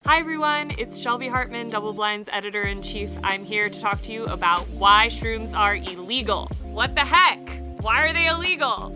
Hi everyone, it's Shelby Hartman, DoubleBlind's editor-in-chief. I'm here to talk to you about why shrooms are illegal. What the heck? Why are they illegal?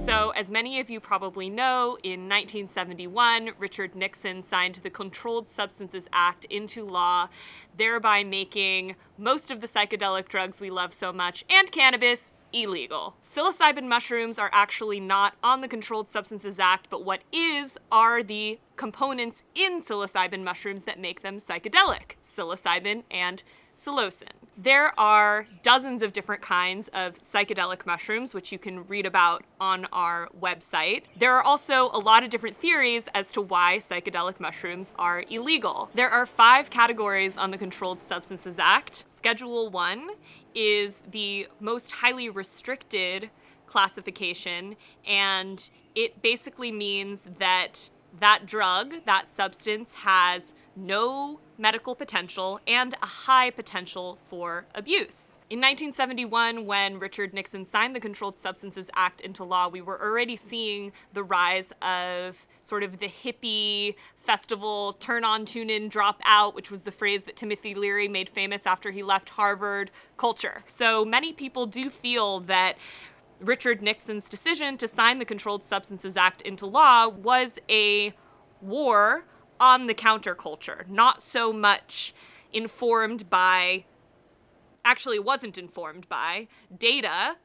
So, as many of you probably know, in 1971, Richard Nixon signed the Controlled Substances Act into law, thereby making most of the psychedelic drugs we love so much, and cannabis, illegal. Psilocybin mushrooms are actually not on the Controlled Substances Act, but what is are the components in psilocybin mushrooms that make them psychedelic, psilocybin and psilocin. There are dozens of different kinds of psychedelic mushrooms, which you can read about on our website. There are also a lot of different theories as to why psychedelic mushrooms are illegal. There are 5 categories on the Controlled Substances Act. Schedule 1 is the most highly restricted classification, and it basically means that that drug, that substance, has no medical potential and a high potential for abuse. In 1971, when Richard Nixon signed the Controlled Substances Act into law, we were already seeing the rise of sort of the hippie festival, turn on, tune in, drop out, which was the phrase that Timothy Leary made famous after he left Harvard, culture. So many people do feel that Richard Nixon's decision to sign the Controlled Substances Act into law was a war on the counterculture, not so much informed by, actually wasn't informed by, data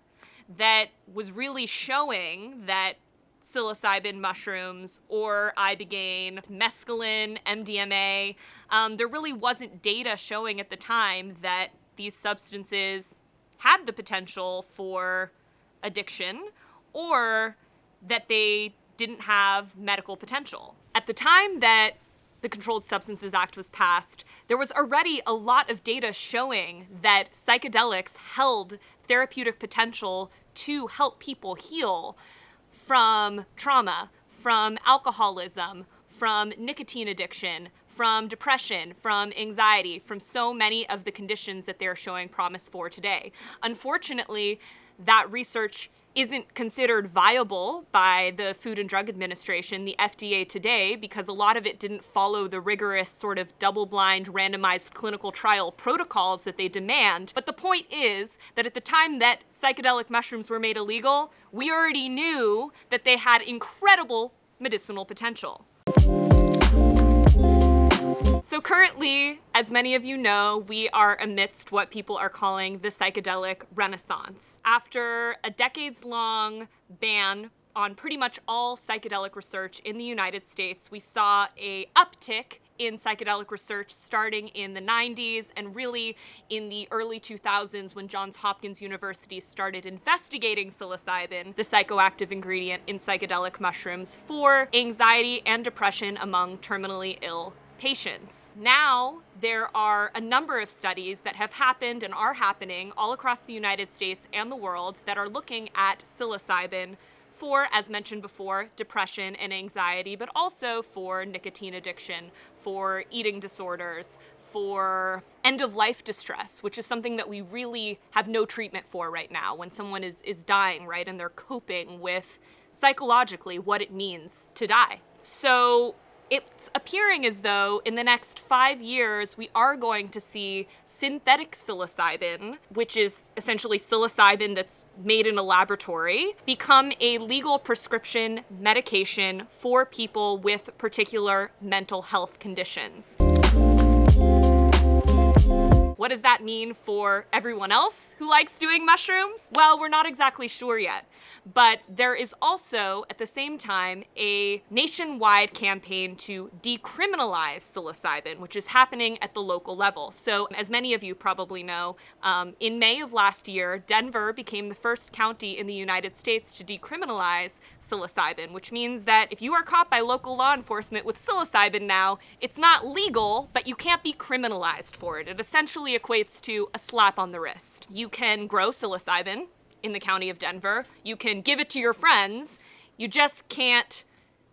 that was really showing that psilocybin mushrooms or ibogaine, mescaline, MDMA, there really wasn't data showing at the time that these substances had the potential for addiction or that they didn't have medical potential. At the time that the Controlled Substances Act was passed, there was already a lot of data showing that psychedelics held therapeutic potential to help people heal from trauma, from alcoholism, from nicotine addiction, from depression, from anxiety, from so many of the conditions that they're showing promise for today. Unfortunately, that research isn't considered viable by the Food and Drug Administration, the FDA today, because a lot of it didn't follow the rigorous sort of double-blind randomized clinical trial protocols that they demand. But the point is that at the time that psychedelic mushrooms were made illegal, we already knew that they had incredible medicinal potential. So currently, as many of you know, we are amidst what people are calling the Psychedelic Renaissance. After a decades-long ban on pretty much all psychedelic research in the United States, we saw an uptick in psychedelic research starting in the 90s and really in the early 2000s when Johns Hopkins University started investigating psilocybin, the psychoactive ingredient in psychedelic mushrooms, for anxiety and depression among terminally ill patients. Now, there are a number of studies that have happened and are happening all across the United States and the world that are looking at psilocybin for, as mentioned before, depression and anxiety, but also for nicotine addiction, for eating disorders, for end-of-life distress, which is something that we really have no treatment for right now when someone is dying, right, and they're coping with psychologically what it means to die. So it's appearing as though in the next 5 years, we are going to see synthetic psilocybin, which is essentially psilocybin that's made in a laboratory, become a legal prescription medication for people with particular mental health conditions. What does that mean for everyone else who likes doing mushrooms? Well, we're not exactly sure yet. But there is also, at the same time, a nationwide campaign to decriminalize psilocybin, which is happening at the local level. So, as many of you probably know, in May of last year, Denver became the first county in the United States to decriminalize psilocybin, which means that if you are caught by local law enforcement with psilocybin now, it's not legal, but you can't be criminalized for it. It essentially equates to a slap on the wrist. You can grow psilocybin in the county of Denver. You can give it to your friends. You just can't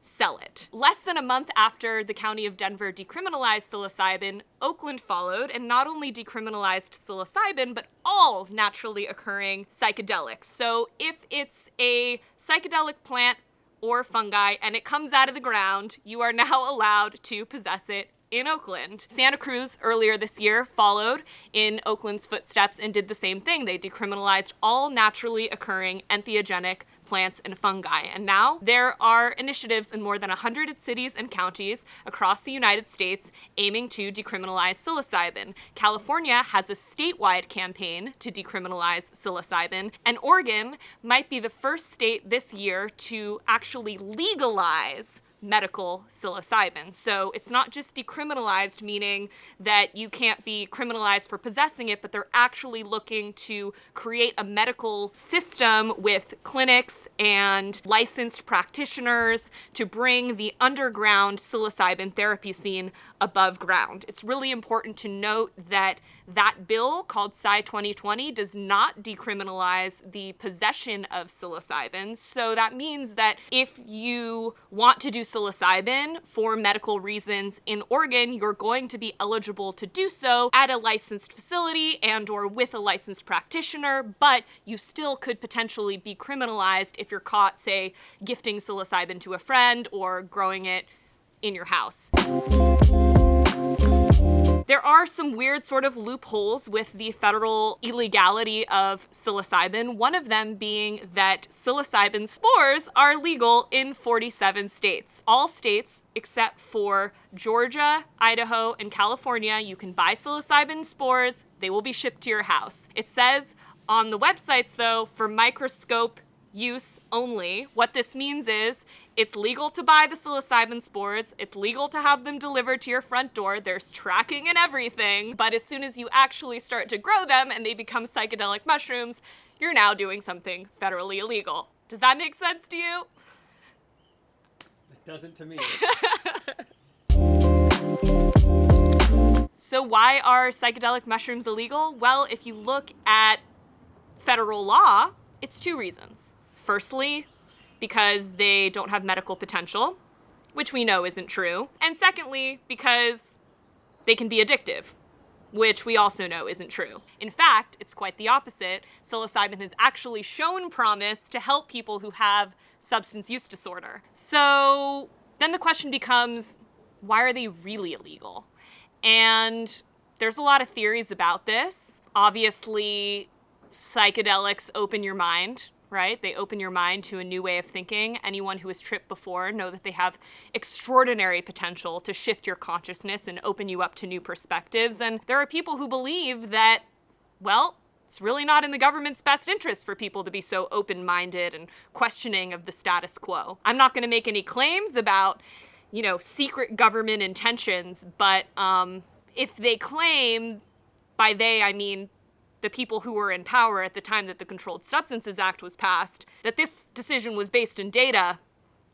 sell it. Less than a month after the county of Denver decriminalized psilocybin, Oakland followed and not only decriminalized psilocybin, but all naturally occurring psychedelics. So if it's a psychedelic plant or fungi and it comes out of the ground, you are now allowed to possess it in Oakland. Santa Cruz earlier this year followed in Oakland's footsteps and did the same thing. They decriminalized all naturally occurring entheogenic plants and fungi. And now there are initiatives in more than 100 cities and counties across the United States aiming to decriminalize psilocybin. California has a statewide campaign to decriminalize psilocybin, and Oregon might be the first state this year to actually legalize medical psilocybin. So it's not just decriminalized, meaning that you can't be criminalized for possessing it, but they're actually looking to create a medical system with clinics and licensed practitioners to bring the underground psilocybin therapy scene above ground. It's really important to note that that bill called Psy 2020 does not decriminalize the possession of psilocybin. So that means that if you want to do psilocybin for medical reasons in Oregon, you're going to be eligible to do so at a licensed facility and or with a licensed practitioner, but you still could potentially be criminalized if you're caught, say, gifting psilocybin to a friend or growing it in your house. There are some weird sort of loopholes with the federal illegality of psilocybin, one of them being that psilocybin spores are legal in 47 states. All states except for Georgia, Idaho, and California, you can buy psilocybin spores. They will be shipped to your house. It says on the websites, though, for microscope use only. What this means is it's legal to buy the psilocybin spores. It's legal to have them delivered to your front door. There's tracking and everything. But as soon as you actually start to grow them and they become psychedelic mushrooms, you're now doing something federally illegal. Does that make sense to you? It doesn't to me. So why are psychedelic mushrooms illegal? Well, if you look at federal law, it's two reasons. Firstly, because they don't have medical potential, which we know isn't true. And secondly, because they can be addictive, which we also know isn't true. In fact, it's quite the opposite. Psilocybin has actually shown promise to help people who have substance use disorder. So then the question becomes, why are they really illegal? And there's a lot of theories about this. Obviously, psychedelics open your mind, right? They open your mind to a new way of thinking. Anyone who has tripped before know that they have extraordinary potential to shift your consciousness and open you up to new perspectives. And there are people who believe that, well, it's really not in the government's best interest for people to be so open-minded and questioning of the status quo. I'm not going to make any claims about, secret government intentions, but if they claim, by they I mean the people who were in power at the time that the Controlled Substances Act was passed, that this decision was based in data,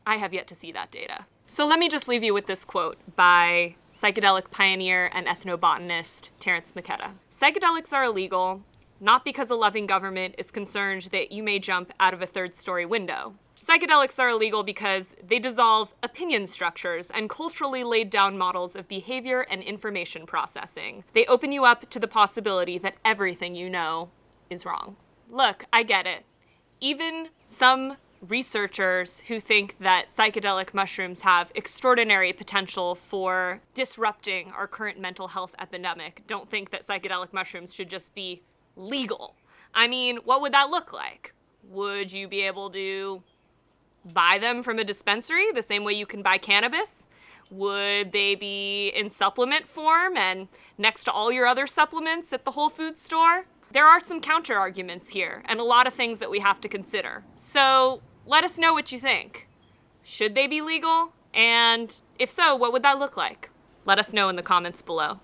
I have yet to see that data. So let me just leave you with this quote by psychedelic pioneer and ethnobotanist Terence McKenna. Psychedelics are illegal, not because a loving government is concerned that you may jump out of a third-story window. Psychedelics are illegal because they dissolve opinion structures and culturally laid down models of behavior and information processing. They open you up to the possibility that everything you know is wrong. Look, I get it. Even some researchers who think that psychedelic mushrooms have extraordinary potential for disrupting our current mental health epidemic don't think that psychedelic mushrooms should just be legal. I mean, what would that look like? Would you be able to buy them from a dispensary the same way you can buy cannabis? Would they be in supplement form and next to all your other supplements at the Whole Foods store? There are some counter arguments here and a lot of things that we have to consider. So let us know what you think. Should they be legal? And if so, what would that look like? Let us know in the comments below.